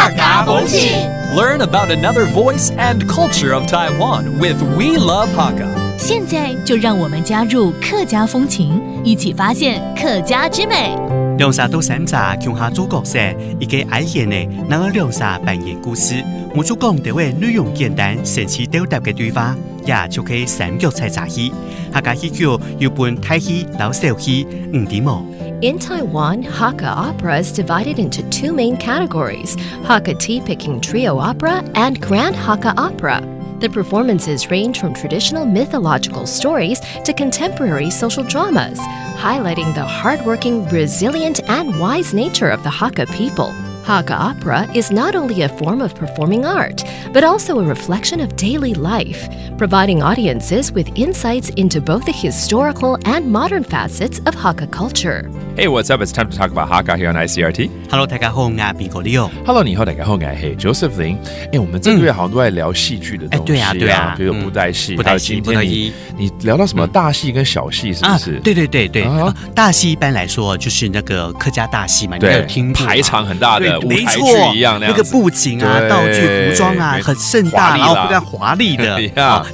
客家风情。 Learn about another voice and culture of Taiwan with We Love Hakka. 现在就让我们加入客家风情，一起发现客家之美。两沙都三扎共下做角色，一个爱演的，然后两沙扮演故事。我主讲的位内容简单，神奇斗答嘅对话，也就可以三脚踩茶戏。客家戏剧有分台戏、老小戏、五點模。 In Taiwan, Hakka opera is divided into two main categories, Hakka tea-picking trio opera and grand Hakka opera. The performances range from traditional mythological stories to contemporary social dramas, highlighting the hardworking, resilient, and wise nature of the Hakka people. Hakka opera is not only a form of performing art, but also a reflection of daily life, providing audiences with insights into both the historical and modern facets of Hakka culture. Hey, what's up? It's time to talk about Hakka here on ICRT. Hello， 大家好，我是邊個Leo。 Hello， 你好，大家好，我是 Joseph Lin。我们这个月好像都在聊戏剧的东西对啊，比如布袋戏，布袋戏，今天你聊到什么大戏跟小戏，是不是？对，大戏一般来说就是那个客家大戏嘛，你有听过排场很大的舞台剧一样那个布景啊、道具、服装啊，很盛大，然后非常华丽的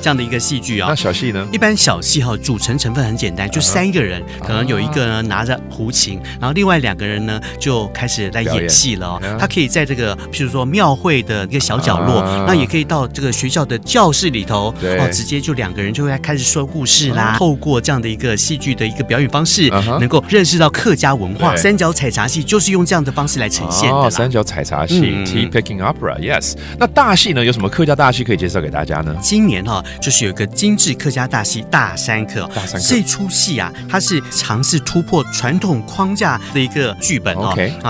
这样的一个戏剧啊。那小戏呢？一般小戏组成成分很简单，就3个人，可能有一个呢拿着胡琴，然后另外2个人呢就开始来演戏了哦。他可以在这个，譬如说庙会的一个小角落，那也可以到这个学校的教室里头，直接就2个人就会开始说故事啦。透过这样的一个戏剧的一个表演方式，能够认识到客家文化。三角采茶戏就是用这样的方式来呈现的啦。三角采茶戏 ，Tea Picking Opera，Yes。那大戏呢？有什么客家大戏可以介绍给大家呢？今年就是有一个精致客家大戏《大山客》。这出戏啊，它是尝试突破传统框架的一个剧本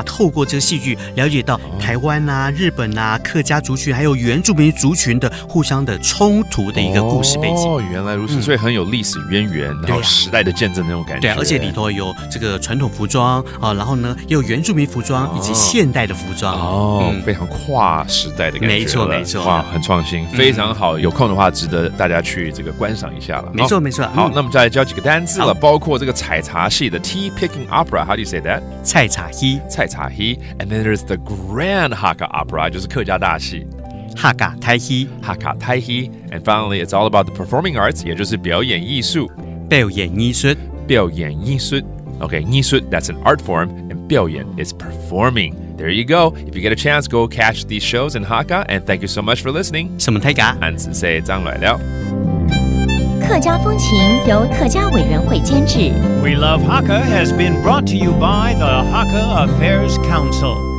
透过这个戏剧了解到台湾啊、日本啊、客家族群还有原住民族群的互相的冲突的一个故事背景。原来如此，所以很有历史渊源，然后时代的见证那种感觉。对，而且里头有这个传统服装然后呢也有原住民服装以及现代的服装非常跨时代的感觉。没错，哇，很创新，非常好。有空的话，值得大家去这个观赏一下了。没错。好，那我们再来教几个单字了，包括这个采茶戏的 Tea Picking Opera，How do you say that？ 采茶戏 ，And then there's the Grand Hakka Opera， 就是客家大戏。Hakka 台戏 And finally, it's all about the performing arts， 也就是表演艺术。表演艺术 Okay, 艺术 that's an art form, and 表演 is performing. There you go. If you get a chance, go catch these shows in Hakka, and thank you so much for listening. 什么大家？俺只说张来了。客家风情由客家委员会监制。 We Love Hakka has been brought to you by the Hakka Affairs Council.